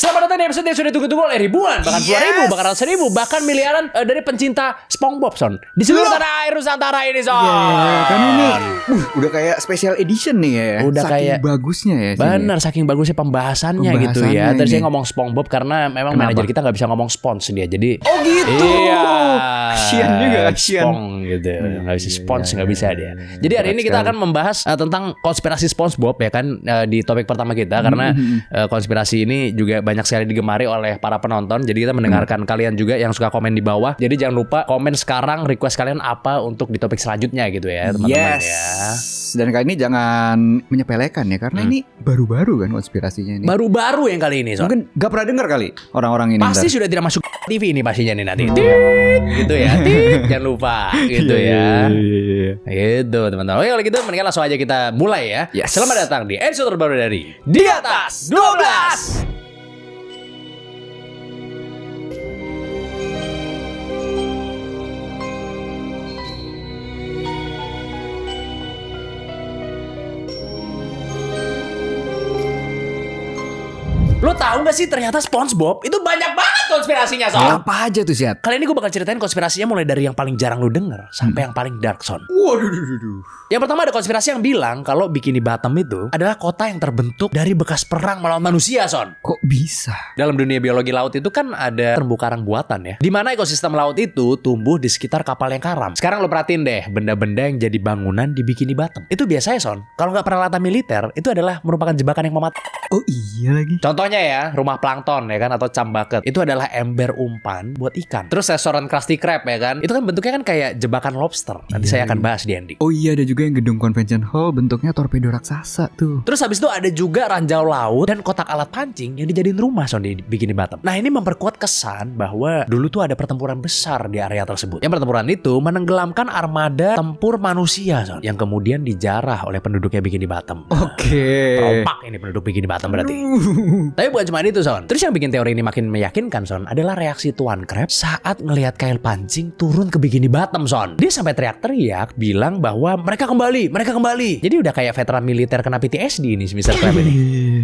Selamat datang di episode yang sudah ditunggu-tunggu oleh ribuan, bahkan puluhan ribu, bahkan ratusan ribu, bahkan miliaran dari pencinta SpongeBob, Son. Di seluruh tanah air Nusantara ini, Son. Kan ini udah kayak special edition nih ya. Udah saking kayak bagusnya ya. Bener, saking bagusnya pembahasannya gitu ya. Terus saya ngomong SpongeBob karena memang manajer kita nggak bisa ngomong Spons dia. Jadi oh gitu. Iya. Kasian juga, kasian. Spong gitu. Nggak bisa Spons, nggak bisa dia. Jadi hari ini kita akan membahas tentang konspirasi SpongeBob ya kan di topik pertama kita karena konspirasi ini juga banyak sekali digemari oleh para penonton. Jadi kita mendengarkan kalian juga yang suka komen di bawah. Jadi jangan lupa komen sekarang request kalian apa untuk di topik selanjutnya gitu ya teman-teman ya. Dan kali ini jangan menyepelekan ya karena ini baru-baru kan konspirasinya ini. Baru-baru yang kali ini, Son. Mungkin gak pernah dengar kali orang-orang ini. Pasti sudah tidak masuk TV ini pastinya nih nanti. Gitu ya. Jangan lupa gitu ya. Gitu teman-teman. Oke kalau gitu mendingan langsung aja kita mulai ya. Selamat datang di episode terbaru dari Di Atas 12. Lo tahu gak sih ternyata SpongeBob itu banyak banget konspirasinya, Son? Apa aja tuh, Siat? Kali ini gue bakal ceritain konspirasinya mulai dari yang paling jarang lo denger sampai yang paling dark, Son. Waduh. Yang pertama ada konspirasi yang bilang kalau Bikini Bottom itu adalah kota yang terbentuk dari bekas perang melawan manusia, Son. Kok bisa? Dalam dunia biologi laut itu kan ada terumbu karang buatan ya, di mana ekosistem laut itu tumbuh di sekitar kapal yang karam. Sekarang lo perhatiin deh, benda-benda yang jadi bangunan di Bikini Bottom itu biasanya, Son, kalau nggak peralatan militer itu adalah merupakan jebakan yang mematikan. Oh iya lagi. Contohnya ya, rumah plankton ya kan atau cambaket. Itu adalah ember umpan buat ikan. Terus restoran Krusty Krab ya kan. Itu kan bentuknya kan kayak jebakan lobster. Nanti saya akan bahas di ending. Oh iya, ada juga yang gedung convention hall bentuknya torpedo raksasa tuh. Terus habis itu ada juga ranjau laut dan kotak alat pancing yang dijadiin rumah, Son, di Bikini Bottom. Nah, ini memperkuat kesan bahwa dulu tuh ada pertempuran besar di area tersebut. Yang pertempuran itu menenggelamkan armada tempur manusia, Son, yang kemudian dijarah oleh penduduknya Bikini Bottom. Oke. Perompak ini penduduk Bikini Bottom berarti. Tapi bukan cuma itu, Son. Terus yang bikin teori ini makin meyakinkan, Son, adalah reaksi Tuan Krab saat ngelihat kail pancing turun ke Bikini Bottom, Son. Dia sampai teriak-teriak bilang bahwa mereka kembali. Jadi udah kayak veteran militer kena PTSD ini si Mr. Krab ini.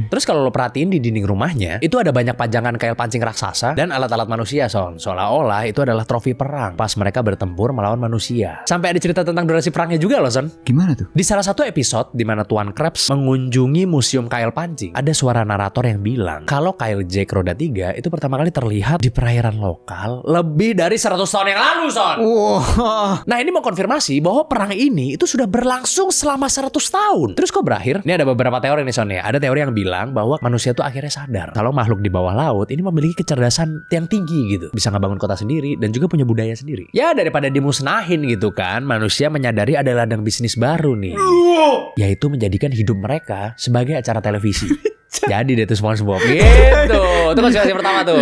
Terus kalau lo perhatiin di dinding rumahnya, itu ada banyak pajangan kail pancing raksasa dan alat-alat manusia, Son. Seolah-olah itu adalah trofi perang pas mereka bertempur melawan manusia. Sampai ada cerita tentang durasi perangnya juga loh, Son. Gimana tuh? Di salah satu episode di mana Tuan Krabs mengunjungi museum kail pancing, ada suara narator yang bilang kalau kail Jack roda 3 itu pertama kali terlihat di perairan lokal lebih dari 100 tahun yang lalu, Son. Wah. Nah, ini mengkonfirmasi bahwa perang ini itu sudah berlangsung selama 100 tahun. Terus kok berakhir? Ini ada beberapa teori nih, Son ya. Ada teori yang bilang bahwa manusia tuh akhirnya sadar kalau makhluk di bawah laut ini memiliki kecerdasan yang tinggi gitu. Bisa ngebangun kota sendiri dan juga punya budaya sendiri. Ya daripada dimusnahin gitu kan, manusia menyadari ada ladang bisnis baru nih. Yaitu menjadikan hidup mereka sebagai acara televisi. Jadi dia tuh SpongeBob gitu. Itu konspirasi pertama tuh.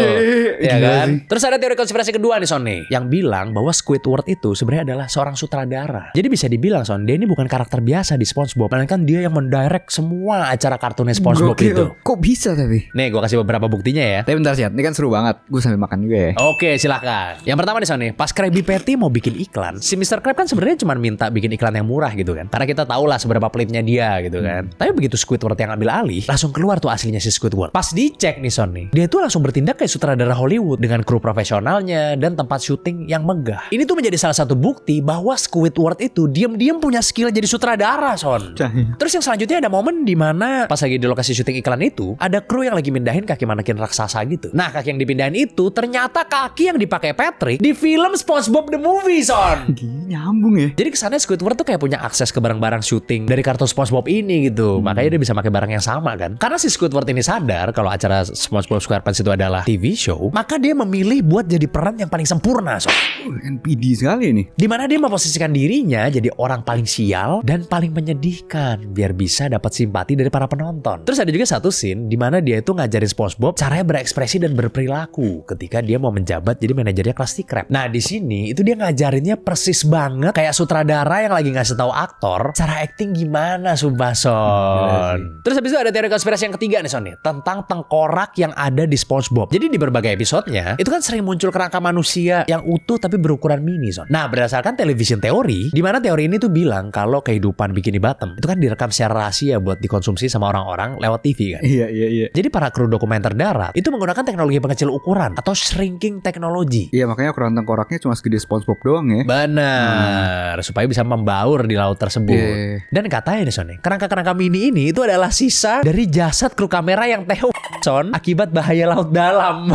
Ya kan? Terus ada teori konspirasi kedua nih, Son nih, yang bilang bahwa Squidward itu sebenarnya adalah seorang sutradara. Jadi bisa dibilang, Son, dia ini bukan karakter biasa di SpongeBob, melainkan dia yang mendirect semua acara kartunnya SpongeBob itu. Kok bisa tapi? Nih, gue kasih beberapa buktinya ya. Tapi bentar, Siat, ini kan seru banget. Gue sambil makan juga ya. Oke, silakan. Yang pertama nih, Son nih, pas Krabby Patty mau bikin iklan, si Mr. Krab kan sebenarnya cuma minta bikin iklan yang murah gitu kan. Karena kita tahu lah seberapa pelitnya dia gitu kan. Tapi begitu Squidward yang ambil alih, langsung keluar tuh aslinya si Squidward. Pas dicek nih, Son nih, dia tuh langsung bertindak kayak sutradara Hollywood dengan kru profesionalnya dan tempat syuting yang megah. Ini tuh menjadi salah satu bukti bahwa Squidward itu diam-diam punya skill jadi sutradara, Son. Terus yang selanjutnya ada momen di mana pas lagi di lokasi syuting iklan itu ada kru yang lagi mindahin kaki manekin raksasa gitu. Nah, kaki yang dipindahin itu ternyata kaki yang dipakai Patrick di film SpongeBob the Movie, Son. Nyambung ya. Jadi kesannya Squidward tuh kayak punya akses ke barang-barang syuting dari kartun SpongeBob ini gitu. Makanya dia bisa pakai barang yang sama kan. Karena si Squidward ini sadar kalau acara SpongeBob SquarePants itu adalah TV show, maka dia memilih buat jadi peran yang paling sempurna, Son. NPD sekali nih. Dimana dia memposisikan dirinya jadi orang paling sial dan paling menyedihkan biar bisa dapat simpati dari para penonton. Terus ada juga satu scene dimana dia itu ngajarin SpongeBob caranya berekspresi dan berperilaku ketika dia mau menjabat jadi manajernya Krusty Krab. Nah, di sini itu dia ngajarinnya persis banget kayak sutradara yang lagi ngasih tahu aktor cara acting gimana, sumpah, Son. Terus habis itu ada teori konspirasi yang ketiga nih Son nih, tentang tengkorak yang ada di SpongeBob. Jadi di berbagai episodenya itu kan sering muncul kerangka manusia yang utuh tapi berukuran mini Son. Nah berdasarkan television teori, di mana teori ini tuh bilang kalau kehidupan Bikini Bottom itu kan direkam secara rahasia buat dikonsumsi sama orang-orang lewat TV kan. Iya. Jadi para kru dokumenter darat itu menggunakan teknologi pengecil ukuran atau shrinking technology. Iya, makanya ukuran tengkoraknya cuma segede SpongeBob doang ya. Benar, supaya bisa membaur di laut tersebut. Yeah. Dan katanya nih Son, kerangka-kerangka mini ini itu adalah sisa dari jasad kru kamera yang tewas Son akibat bahaya laut dalam.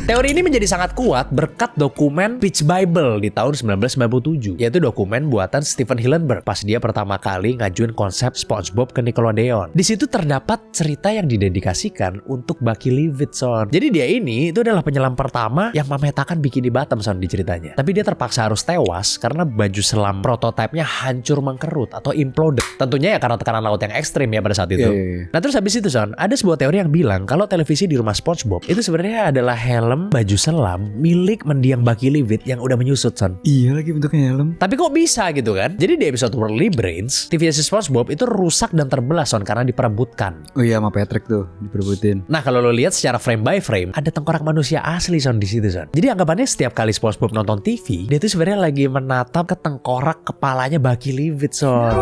Teori ini menjadi sangat kuat berkat dokumen Pitch Bible di tahun 1997, yaitu dokumen buatan Steven Hillenburg pas dia pertama kali ngajuin konsep SpongeBob ke Nickelodeon. Di situ terdapat cerita yang didedikasikan untuk Bucky Leavitt Son. Jadi dia ini itu adalah penyelam pertama yang memetakan Bikini Bottom Son di ceritanya. Tapi dia terpaksa harus tewas karena baju selam prototipenya hancur mengkerut atau imploded. Tentunya ya karena tekanan laut yang ekstrim ya pada saat itu. Yeah. Nah terus habis itu Son, ada sebuah teori yang bilang kalau televisi di rumah SpongeBob itu sebenarnya adalah helm baju selam milik mendiang Bucky Leavitt yang udah menyusut Son. Iya lagi bentuknya helm. Tapi kok bisa gitu kan? Jadi di episode Worldly Brains, TV SpongeBob itu rusak dan terbelah Son karena diperebutkan. Oh iya, sama Patrick tuh diperebutin. Nah kalau lo lihat secara frame by frame, ada tengkorak manusia asli Son di situ Son. Jadi anggapannya setiap kali SpongeBob nonton TV, dia tuh sebenarnya lagi menatap ke tengkorak kepalanya Bucky Leavitt Son.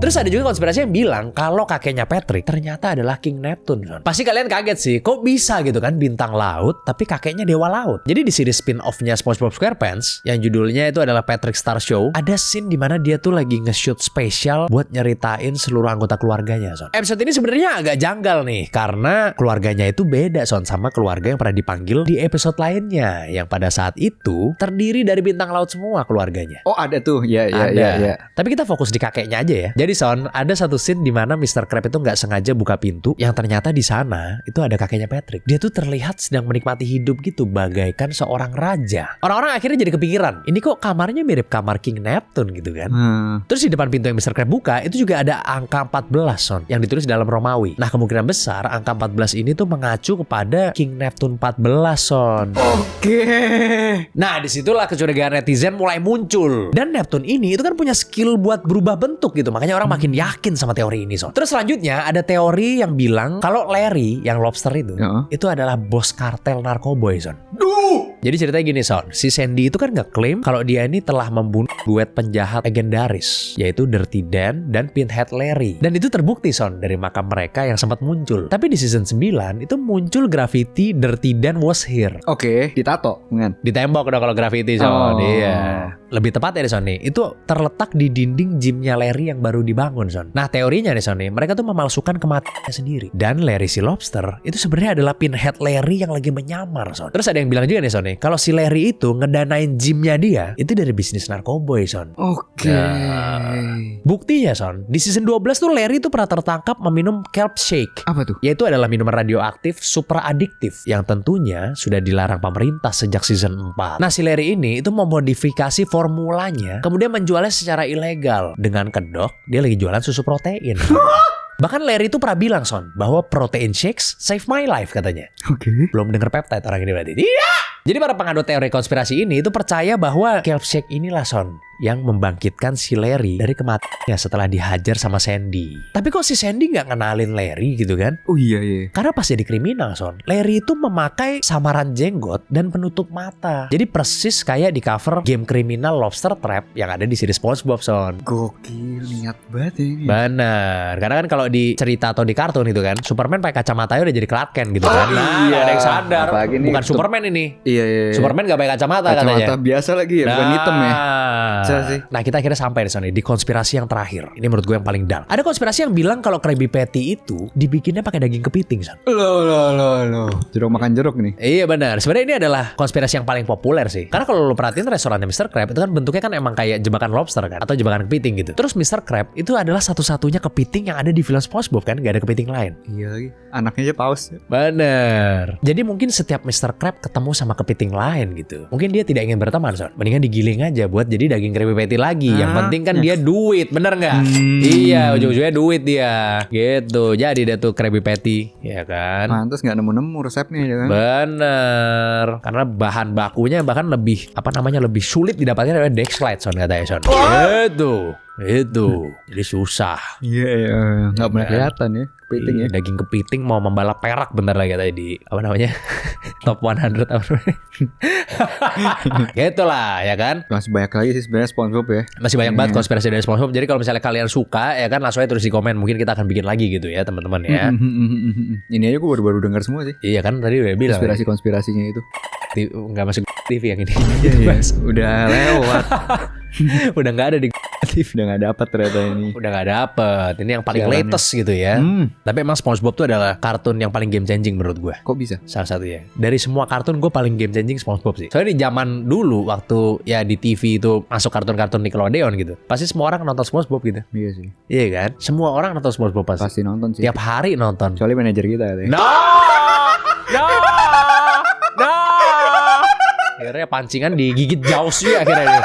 Terus ada juga konspirasi yang bilang kalau kakeknya Patrick ternyata adalah King Neptune Son. Pasti kalian kaget sih, kok bisa gitu kan bintang laut tapi kakeknya dewa laut. Jadi di series spin-off-nya SpongeBob SquarePants yang judulnya itu adalah Patrick Star Show, ada scene di mana dia tuh lagi nge-shoot spesial buat nyeritain seluruh anggota keluarganya Son. Episode ini sebenarnya agak janggal nih karena keluarganya itu beda Son sama keluarga yang pernah dipanggil di episode lainnya yang pada saat itu terdiri dari bintang laut semua keluarganya. Oh ada tuh, ya. Tapi kita fokus di kakeknya aja ya. Jadi Son, ada satu scene di mana Mr. Krab itu nggak sengaja buka pintu yang ternyata di sana itu ada kakeknya Patrick. Dia tuh terlihat sedang menikmati hidup gitu bagaikan seorang raja. Orang-orang akhirnya jadi kepikiran, ini kok kamarnya mirip kamar King Neptune gitu kan. Terus di depan pintu yang Mr. Krab buka itu juga ada angka 14 Son yang ditulis dalam Romawi. Nah kemungkinan besar angka 14 ini tuh mengacu kepada King Neptune 14 Son. Oke. Nah disitulah kecurigaan netizen mulai muncul. Dan Neptune ini itu kan punya skill buat berubah bentuk gitu. Makanya orang makin yakin sama teori ini Son. Terus selanjutnya ada teori yang bilang kalau Larry yang lobster itu adalah bos kartel narkoboy Son. Jadi ceritanya gini Son, si Sandy itu kan ngeklaim kalau dia ini telah membunuh duet penjahat legendaris yaitu Dirty Dan dan Pinhead Larry. Dan itu terbukti Son dari makam mereka yang sempat muncul. Tapi di season 9 itu muncul graffiti Dirty Dan was here. Oke, ditato kan? Ditembok dong kalau graffiti Son. Iya. Lebih tepat ya Son nih, itu terletak di dinding gymnya Larry yang baru dibangun Son. Nah teorinya nih Son nih, mereka tuh memalsukan kematiannya sendiri. Dan Larry si lobster itu sebenarnya adalah Pinhead Larry yang lagi menyamar Son. Terus ada yang bilang juga nih Son nih, kalau si Larry itu ngedanain gymnya dia itu dari bisnis narkoboy Son. Oke. Buktinya Son, di season 12 tuh Larry tuh pernah tertangkap meminum kelp shake. Apa tuh? Yaitu adalah minuman radioaktif super adiktif yang tentunya sudah dilarang pemerintah sejak season 4. Nah si Larry ini itu memodifikasi formulanya kemudian menjualnya secara ilegal. Dengan kedok dia lagi jualan susu protein. Bahkan Larry itu pernah bilang Son bahwa protein shakes save my life katanya. Oke. Belum denger peptide orang ini berarti. Iya. Jadi para penganut teori konspirasi ini itu percaya bahwa kelp shake inilah Son yang membangkitkan si Larry dari kematiannya setelah dihajar sama Sandy. Tapi kok si Sandy nggak ngenalin Larry gitu kan? Oh iya. Karena pas jadi kriminal Son, Larry itu memakai samaran jenggot dan penutup mata. Jadi persis kayak di cover game kriminal Lobster Trap yang ada di series SpongeBob Son. Gokil, niat banget ini. Benar. Karena kan kalau di cerita atau di kartun itu kan, Superman pakai kacamata udah jadi Clark Kent gitu kan. Nah, iya. ada yang sadar. Apalagi nih, Bukan Superman ini. Iya. Superman gak pakai kacamata katanya. Kacamata biasa lagi ya, bukan hitam ya. Sih. Nah kita akhirnya sampai di sana di konspirasi yang terakhir. Ini menurut gue yang paling dang. Ada konspirasi yang bilang kalau Krabby Patty itu dibikinnya pakai daging kepiting Son. Loh. Jeruk makan jeruk nih. Iya benar. Sebenarnya ini adalah konspirasi yang paling populer sih. Karena kalau lo perhatiin restorannya Mr. Krab itu kan bentuknya kan emang kayak jebakan lobster kan, atau jebakan kepiting gitu. Terus Mr. Krab itu adalah satu-satunya kepiting yang ada di film SpongeBob kan, gak ada kepiting lain. Iya lagi. Anaknya aja paus. Bener. Jadi mungkin setiap Mr. Krab ketemu sama kepiting lain gitu, mungkin dia tidak ingin berteman Son. Mendingan digiling aja buat jadi daging Krabby Patty lagi. Yang penting kan dia duit, bener nggak? Iya, ujung-ujungnya duit dia. Gitu. Jadi dia tuh Krabby Patty, ya kan? Pantes nggak nemu-nemu resepnya ya kan? Bener. Karena bahan bakunya bahkan lebih lebih sulit didapatkan dari Dexlite Son katanya Son. Itu. Jadi susah. Iya, nggak pernah kelihatan ya kepiting ya. Daging kepiting mau membalap perak bentar lagi katanya di apa namanya top 100 apa namanya. Gitu lah ya kan. Masih banyak lagi sih sebenarnya SpongeBob ya. Masih banyak banget konspirasi dari SpongeBob. Jadi kalau misalnya kalian suka ya kan langsung aja tulis di komen. Mungkin kita akan bikin lagi gitu ya teman-teman ya. Ini aja gue baru-baru dengar semua sih. Iya kan tadi udah bilang Konspirasi-konspirasinya itu. nggak masuk TV yang ini. Udah lewat. Udah nggak ada di TV. Udah nggak dapat ternyata ini. Udah nggak dapet. Ini yang paling latest gitu ya. Tapi emang SpongeBob tuh adalah kartun yang paling game changing menurut gue. Kok bisa? Salah satu ya. Dari semua kartun gue paling game changing SpongeBob sih. Soalnya di zaman dulu waktu ya di TV itu masuk kartun-kartun Nickelodeon gitu. Pasti semua orang nonton SpongeBob gitu. Iya sih. Iya kan? Semua orang nonton SpongeBob pasti. Pasti nonton sih. Tiap hari nonton. Kecuali manajer kita katanya. No! Akhirnya pancingan digigit Jaws juga akhirnya dia.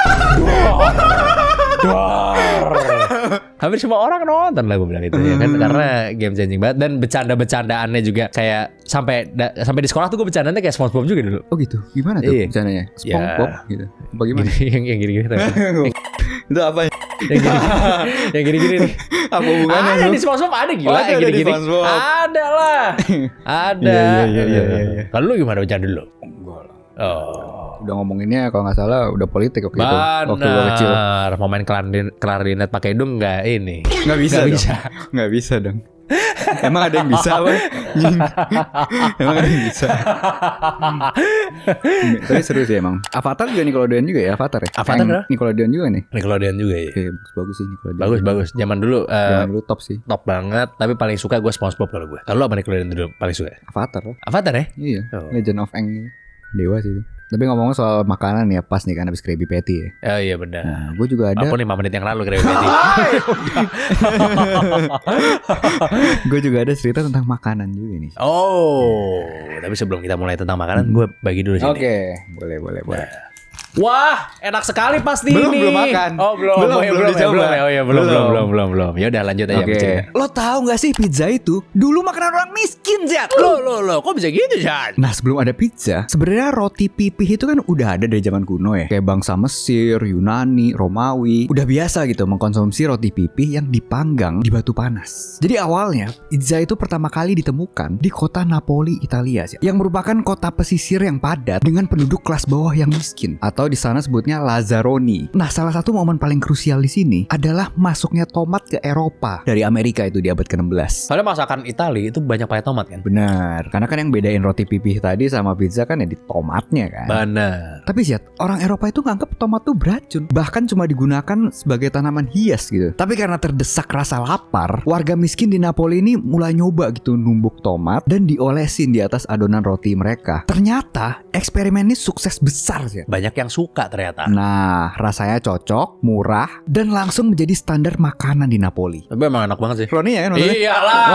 Hampir semua orang nonton lah gue bilang itu ya kan, karena game changing banget. Dan bercanda-bercandaannya juga kayak sampai di sekolah tuh gue bercandanya kayak SpongeBob juga dulu. Oh gitu. Gimana tuh Iya. bercandanya? SpongeBob gitu. Bagaimana? yang gini-gini tuh. Itu apa? Yang gini-gini nih. Apa hubungannya? Ada di SpongeBob ada gila yang Ada di gini-gini. SpongeBob. Ada lah. Ada. Iya. Kalau lu gimana bercanda dulu? Enggak lah. Oh. Udah ngomonginnya kalau nggak salah udah politik waktu itu. Waktu gua kecil. Benar. Mau main klarinet pakai hidung nggak ini? Nggak bisa. Nggak bisa dong. Emang ada yang bisa apa? Emang ada yang bisa. Tapi seru sih emang. Avatar juga Nickelodeon juga ya, Avatar ya. Avatar dah. Nickelodeon juga nih. Nickelodeon juga ya. Oke, bagus sih Nickelodeon. Bagus. Zaman dulu Zaman dulu top sih. top banget. Tapi paling suka gue SpongeBob kalau gue. Kalau lu apa Nickelodeon dulu paling suka? Avatar lah. Avatar ya? Iya. Oh. Legend of Aang. Dewa sih itu. Tapi ngomongin soal makanan ya, pas nih kan habis Krabby Patty ya. Oh iya benar. Nah, gue juga ada. Walaupun 5 menit yang lalu Krabby Patty. Gue juga ada cerita tentang makanan juga nih. Oh, tapi sebelum kita mulai tentang makanan, gue bagi dulu sini. Oke, boleh. Wah, enak sekali pasti Belum, ini. belum makan. Oh, belum. Belum dicoba. Oh iya, belum. Ya udah lanjut aja Oke. bercerita. Lo tahu nggak sih pizza itu dulu makanan orang miskin, Zat? Loh, kok bisa gitu, Jan? Nah, sebelum ada pizza, sebenarnya roti pipih itu kan udah ada dari zaman kuno ya. Kayak bangsa Mesir, Yunani, Romawi. Udah biasa gitu mengkonsumsi roti pipih yang dipanggang di batu panas. Jadi awalnya, pizza itu pertama kali ditemukan di kota Napoli, Italia, Zat, yang merupakan kota pesisir yang padat dengan penduduk kelas bawah yang miskin, atau di sana sebutnya Lazzaroni. Nah, salah satu momen paling krusial di sini adalah masuknya tomat ke Eropa dari Amerika itu di abad ke-16. Soalnya masakan Itali itu banyak pakai tomat kan? Benar, karena kan yang bedain roti pipih tadi sama pizza kan ya di tomatnya kan. Benar. Tapi Zat, orang Eropa itu nganggep tomat tuh beracun. Bahkan cuma digunakan sebagai tanaman hias gitu. Tapi karena terdesak rasa lapar, warga miskin di Napoli ini mulai nyoba gitu numbuk tomat dan diolesin di atas adonan roti mereka. Ternyata eksperimen ini sukses besar Zat. Banyak yang suka ternyata. Nah, rasanya cocok, murah, dan langsung menjadi standar makanan di Napoli. Tapi emang enak banget sih. Floni ya kan? maksudnya? Iyalah.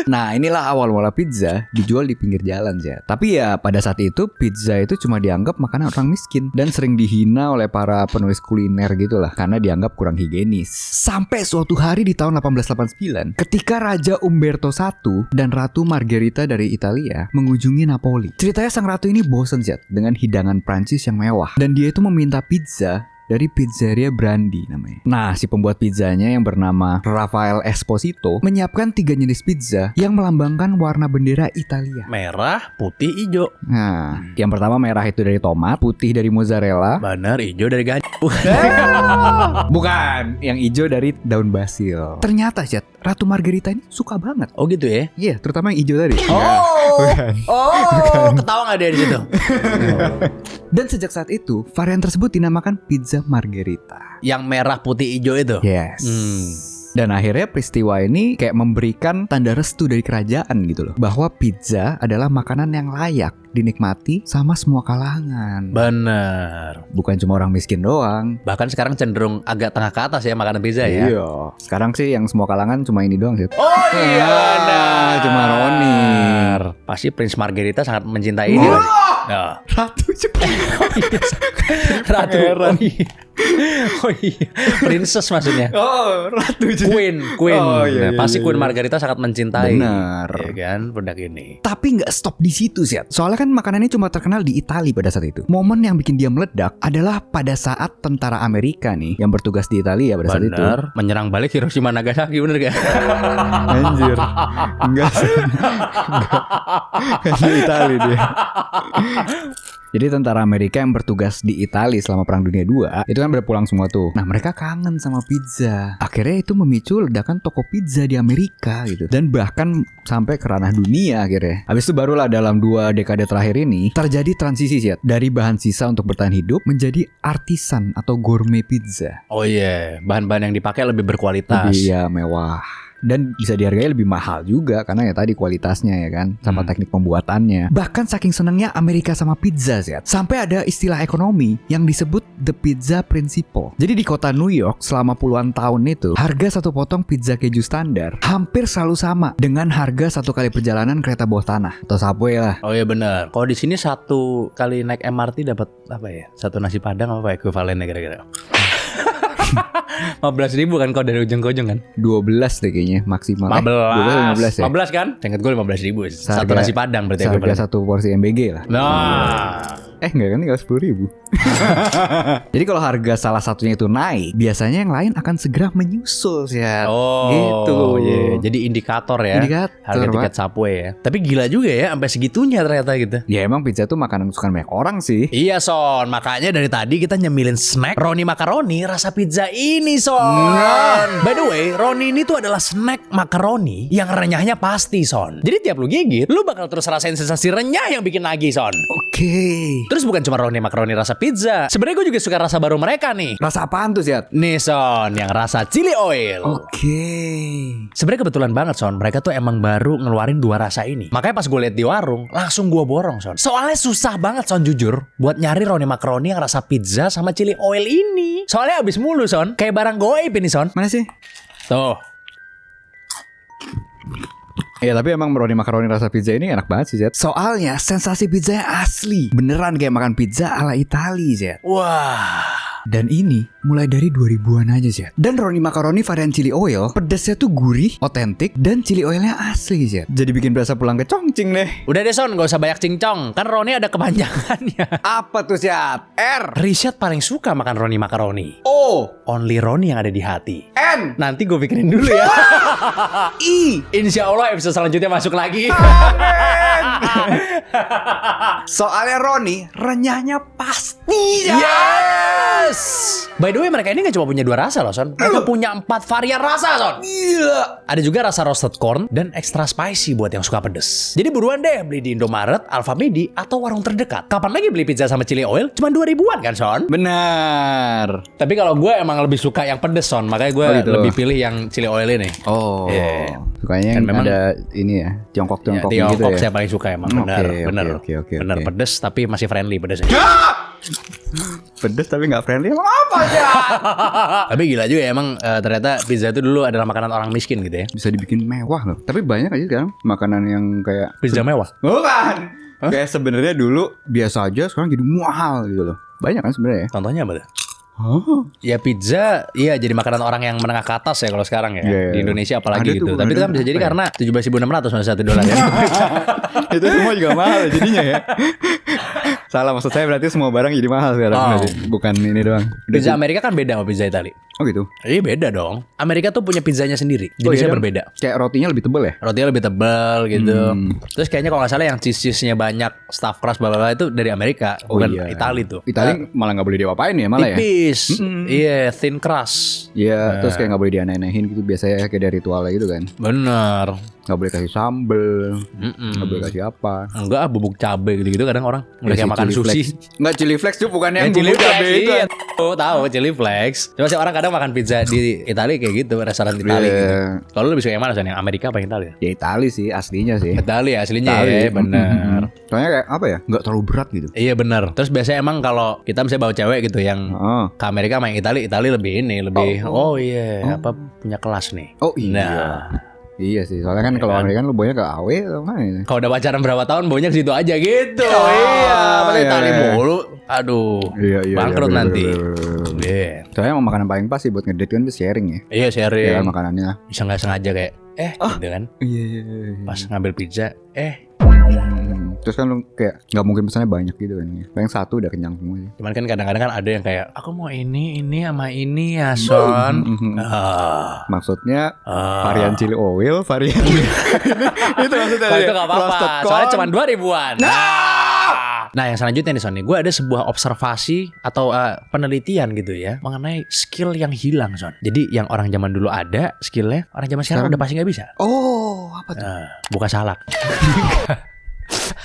Nah, inilah awal mula pizza dijual di pinggir jalan ya. Tapi ya pada saat itu pizza itu cuma dianggap makanan orang miskin dan sering dihina oleh para penulis kuliner gitulah karena dianggap kurang higienis. Sampai suatu hari di tahun 1889 ketika Raja Umberto I dan Ratu Margherita dari Italia mengunjungi Napoli. Ceritanya sang ratu ini bosen Zat dengan hidangan Prancis yang mewah dan dia itu meminta pizza dari pizzeria Brandi namanya. Nah, si pembuat pizzanya yang bernama Rafael Esposito menyiapkan 3 jenis pizza yang melambangkan warna bendera Italia. Merah, putih, hijau. Nah, yang pertama merah itu dari tomat, putih dari mozzarella. Benar, hijau dari gajah. Bukan, yang hijau dari daun basil. Ternyata Zat, Ratu Margherita ini suka banget. Oh gitu ya? Iya, terutama yang hijau tadi. Ketawa nggak dia di situ? Dan sejak saat itu, varian tersebut dinamakan pizza Margherita. Yang merah, putih, hijau itu. Yes. Dan akhirnya peristiwa ini kayak memberikan tanda restu dari kerajaan gitu loh, bahwa pizza adalah makanan yang layak dinikmati sama semua kalangan. Bener. Bukan cuma orang miskin doang. Bahkan sekarang cenderung agak tengah ke atas ya makanan pizza ya. Iya. Sekarang sih yang semua kalangan cuma ini doang sih. Oh iya, benar. Cuma Roni. Pasti Prince Margherita sangat mencintai ini. Nah. Ratu Ratu. Oh iya. Princess maksudnya. Oh, ratu jadi. Queen. Oh, iya, Nah, pasti iya, Queen iya. Margarita sangat mencintai. Benar. Ya kan, produk ini. Tapi nggak stop di situ sih. Soalnya kan makanannya cuma terkenal di Italia pada saat itu. Momen yang bikin dia meledak adalah pada saat tentara Amerika nih yang bertugas di Italia pada saat itu. Bener. Menyerang balik Hiroshima Nagasaki, bener gak? Anjir. Enggak sih. Kan di Italia dia. Jadi tentara Amerika yang bertugas di Italia selama Perang Dunia II itu kan udah pulang semua tuh. Nah mereka kangen sama pizza. Akhirnya itu memicu ledakan toko pizza di Amerika gitu. Dan bahkan sampai ke ranah dunia akhirnya. Habis itu barulah dalam 2 dekade terakhir ini terjadi transisi sih dari bahan sisa untuk bertahan hidup menjadi artisan atau gourmet pizza. Oh iya, bahan-bahan yang dipakai lebih berkualitas. Lebih ya mewah. Dan bisa dihargai lebih mahal juga karena ya tadi kualitasnya ya kan sama teknik pembuatannya. Bahkan saking senangnya Amerika sama pizza sih, sampai ada istilah ekonomi yang disebut the pizza principle. Jadi di kota New York selama puluhan tahun itu harga satu potong pizza keju standar hampir selalu sama dengan harga satu kali perjalanan kereta bawah tanah atau subway lah. Oh iya benar. Kalau di sini satu kali naik MRT dapat apa ya? Satu nasi padang apa ekuivalennya kira-kira? 15.000 kan kalau dari ujung ke ujung kan? 12 deh kayaknya maksimal. 15 ya. 15 kan? Ingat gue 15.000. Satu Seharga- nasi padang berarti Seharga ekuivalen. satu porsi MBG lah. Nah, Enggak kan, tinggal 10.000. Jadi kalau harga salah satunya itu naik, biasanya yang lain akan segera menyusul sih ya. oh Gitu. iya. Jadi indikator ya. Indikator, Harga tiket Pak. subway ya. Tapi gila juga ya sampai segitunya ternyata gitu. Ya emang pizza tuh makanan kesukaan banyak orang sih. Iya Son, makanya dari tadi kita nyemilin snack Roni Macaroni rasa pizza ini Son. Nah. By the way, Roni ini tuh adalah snack makaroni yang renyahnya pasti Son. Jadi tiap lu gigit, lu bakal terus rasain sensasi renyah yang bikin nagih Son. Oke. Terus bukan cuma Roni Macaroni rasa pizza. Sebenarnya gue juga suka rasa baru mereka nih. Rasa apaan tuh Siat? Nih Son, yang rasa chili oil. Oke. Sebenarnya kebetulan banget Son, mereka tuh emang baru ngeluarin 2 rasa ini. Makanya pas gue liat di warung, langsung gue borong Son. Soalnya susah banget Son jujur buat nyari Roni Macaroni yang rasa pizza sama chili oil ini. Soalnya abis mulu Son, kayak barang goib ini Son. Mana sih? Tuh, Ya tapi emang roni makaroni rasa pizza ini enak banget sih Zed. Soalnya sensasi pizzanya asli. Beneran kayak makan pizza ala Itali Zed. wah. Dan ini mulai dari 2000-an aja Zed. Dan roni makaroni varian chili oil, pedasnya tuh gurih, otentik, dan chili oilnya asli Zed. Jadi bikin berasa pulang ke Chongqing deh. Udah deh Son, gak usah banyak cincong. Kan Roni ada kepanjangannya. Apa tuh Zed? R Rishad paling suka makan Roni Macaroni. O Only Roni yang ada di hati. N Nanti gue pikirin dulu ya. I. Insya Allah episode selanjutnya masuk lagi. Soalnya Roni renyahnya pasti Zed. Yes. By the way mereka ini gak cuma punya 2 rasa loh Son. Mereka punya 4 varian rasa Son. Gila. Ada juga rasa roasted corn dan extra spicy buat yang suka pedes. Jadi buruan deh beli di Indomaret, Alfamidi, atau warung terdekat. Kapan lagi beli pizza sama chili oil? Cuma 2.000-an kan Son? Benar. Tapi kalau gue emang lebih suka yang pedes Son. Makanya gue Oh, gitu. lebih pilih yang chili oil ini. Oh, Iya. sukanya Kan yang memang- ada ini ya, Tiongkok-Tiongkok Ya, gitu Tiongkok ya. saya paling suka emang. Bener. Oke. Bener pedes tapi masih friendly pedesnya. Pedes tapi nggak friendly emang apa aja? Tapi gila juga ya emang ternyata pizza itu dulu adalah makanan orang miskin gitu ya. Bisa dibikin mewah loh. Tapi banyak aja sekarang makanan yang kayak Pizza mewah. bukan. Kayak sebenarnya dulu biasa aja, sekarang jadi mahal gitu loh. Banyak kan sebenarnya ya? Contohnya apa tuh? Oh. Ya pizza, iya jadi makanan orang yang menengah ke atas ya kalau sekarang ya. Iya. Di Indonesia apalagi Ada gitu. tuh, Tapi itu ada kan bisa jadi apa ya? karena 17.600 sama $1 ya. Itu semua juga mahal jadinya ya. Salah, maksud saya berarti semua barang jadi mahal sekarang. Oh. Berarti. Bukan ini doang. Pizza Amerika kan beda sama pizza Itali. Oh gitu. Iya beda dong. Amerika tuh punya pizzanya sendiri. Jenisnya iya, berbeda. Kayak rotinya lebih tebel ya? Rotinya lebih tebal gitu. Hmm. Terus kayaknya kalau nggak salah yang cheese-nya banyak, stuffed crust bla bla bla itu dari Amerika, bukan Itali tuh. Itali malah nggak boleh diapain ya malah ya? Tipis. Mm-mm. Iya, thin crust. Iya, terus kayak nggak boleh dianeh-anehin gitu biasanya kayak dari ritualnya gitu kan. Bener. Nggak boleh kasih sambel, Mm-mm. nggak boleh kasih apa. Enggak, bubuk cabe gitu-gitu kadang orang udah kayak Kasih makan chili sushi. flakes. Nggak, chili flakes tuh bukan yang Chili bubuk flakes cabe itu. iya. Tahu chili flakes. Cuma sih orang kadang makan pizza di Italia kayak gitu, restoran Italia Iya. gitu. Kalau lu lebih suka yang mana San? Yang Amerika apa yang Italia? Ya Itali sih aslinya sih. Italia aslinya Itali. ya, bener. Soalnya kayak apa ya? Nggak terlalu berat gitu. Iya bener. Terus biasanya emang kalau kita misalnya bawa cewek gitu yang Oh, ke Amerika sama yang Italia lebih ini, lebih oh iya, apa punya kelas nih. oh iya. Nah, Iya sih, soalnya kan kalau Amerika kan lu baunya ke AW atau mana ya? Kalau udah pacaran berapa tahun baunya ke situ aja gitu. Oh, iya, pakai iya, tali iya. mulu. Aduh. Iya, Bangkrut bener, nanti. bener, bener, bener. Iya. Soalnya emang makanan paling pas sih buat ngedate kan sharing ya. Iya, Ya sharing. kan makanannya. Bisa nggak sengaja kayak gitu kan. Iya. Pas ngambil pizza, Terus kan lu kayak nggak mungkin pesannya banyak gitu kan. Paling satu udah kenyang semua sih. cuman kan kadang-kadang kan ada yang kayak aku mau ini sama ini ya Son. Maksudnya varian chili oil, varian itu maksudnya. Kalau itu gak apa-apa, roasted corn. soalnya cuma 2.000-an. Nah yang selanjutnya nih Son, gue ada sebuah observasi atau penelitian gitu ya mengenai skill yang hilang Son. Jadi yang orang zaman dulu ada skillnya, orang zaman sekarang udah pasti nggak bisa. Oh, apa tuh? Buka salak.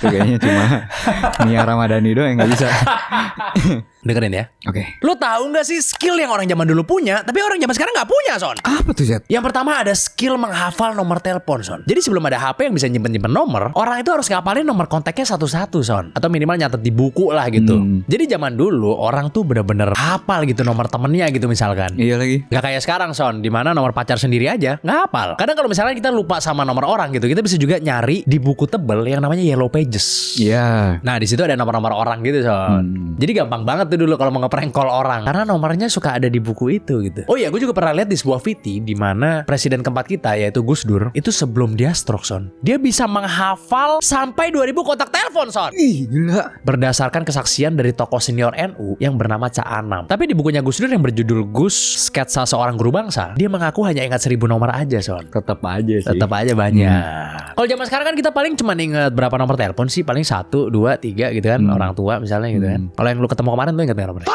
Itu kayaknya cuma Nia Ramadhani doang yang nggak bisa. Dengerin ya. Oke. Lu tahu nggak sih skill yang orang zaman dulu punya, tapi orang zaman sekarang nggak punya Son? Apa tuh Zed? Yang pertama ada skill menghafal nomor telepon Son. Jadi sebelum ada HP yang bisa nyimpen nomor, orang itu harus ngapalin nomor kontaknya satu-satu Son. Atau minimal nyatet di buku lah gitu. Jadi zaman dulu orang tuh bener-bener hafal gitu nomor temennya gitu misalkan. Iya lagi. Gak kayak sekarang Son, dimana nomor pacar sendiri aja nggak hafal. Kadang kalau misalnya kita lupa sama nomor orang gitu, kita bisa juga nyari di buku tebel yang namanya Yellow Pages. Iya. Nah di situ ada nomor-nomor orang gitu Son. Jadi gampang banget tuh dulu kalau mau ngeprank call orang, karena nomornya suka ada di buku itu gitu. Oh iya, gue juga pernah lihat di sebuah VT di mana presiden keempat kita yaitu Gus Dur itu sebelum dia stroke Son, dia bisa menghafal sampai 2.000 kontak telepon Son. Ih gila. Berdasarkan kesaksian dari tokoh senior NU yang bernama Cak Anam. Tapi di bukunya Gus Dur yang berjudul Gus Sketsa Seorang Guru Bangsa, dia mengaku hanya ingat 1.000 nomor aja Son. Tetap aja sih. Tetap aja banyak. Kalau zaman sekarang kan kita paling cuma ingat berapa nomor telepon sih, paling 1, 2, 3 gitu kan, orang tua misalnya gitu kan. Kalau yang lu ketemu kemarin tuh ingat nggak nomornya?